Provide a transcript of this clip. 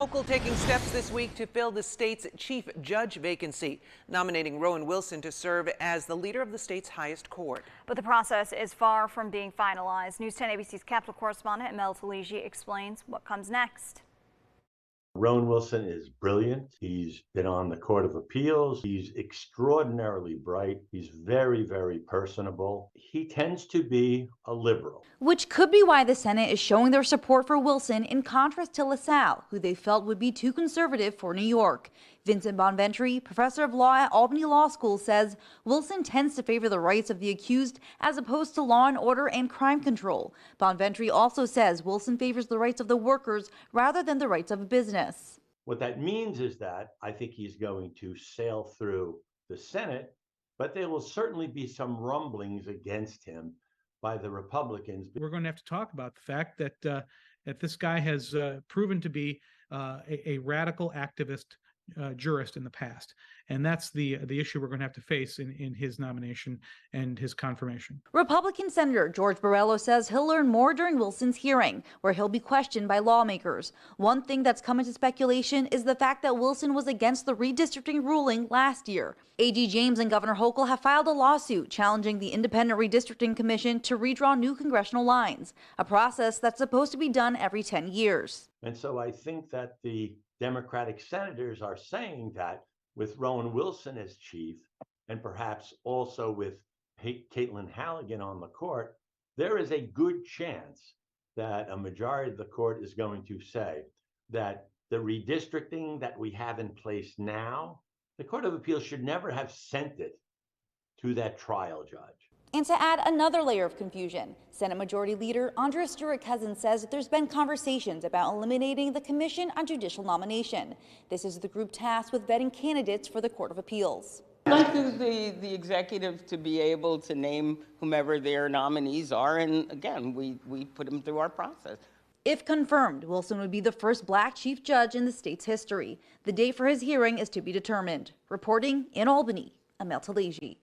local taking steps this week to fill the state's chief judge vacancy, nominating Rowan Wilson to serve as the leader of the state's highest court. But the process is far from being finalized. News 10 ABC's Capitol correspondent Mel Taligi explains what comes next. Rowan Wilson is brilliant. He's been on the Court of Appeals. He's extraordinarily bright. He's very, very personable. He tends to be a liberal. Which could be why the Senate is showing their support for Wilson in contrast to LaSalle, who they felt would be too conservative for New York. Vincent Bonventry, professor of law at Albany Law School, says Wilson tends to favor the rights of the accused as opposed to law and order and crime control. Bonventry also says Wilson favors the rights of the workers rather than the rights of a business. What that means is that I think he's going to sail through the Senate, but there will certainly be some rumblings against him by the Republicans. We're going to have to talk about the fact that this guy has proven to be a radical activist jurist in the past, and that's the issue we're going to have to face in his nomination and his confirmation. Republican Senator George Borrello says he'll learn more during Wilson's hearing, where he'll be questioned by lawmakers. One thing that's come into speculation is the fact that Wilson was against the redistricting ruling last year. AG James and Governor Hochul have filed a lawsuit challenging the Independent Redistricting Commission to redraw new congressional lines, a process that's supposed to be done every 10 years. And so I think that the Democratic senators are saying that with Rowan Wilson as chief, and perhaps also with Caitlin Halligan on the court, there is a good chance that a majority of the court is going to say that the redistricting that we have in place now, the Court of Appeals should never have sent it to that trial judge. And to add another layer of confusion, Senate Majority Leader Andrea Stewart-Cousins says that there's been conversations about eliminating the Commission on Judicial Nomination. This is the group tasked with vetting candidates for the Court of Appeals. I'd like the executive to be able to name whomever their nominees are, and again, we put them through our process. If confirmed, Wilson would be the first black chief judge in the state's history. The date for his hearing is to be determined. Reporting in Albany, Mel Taligi.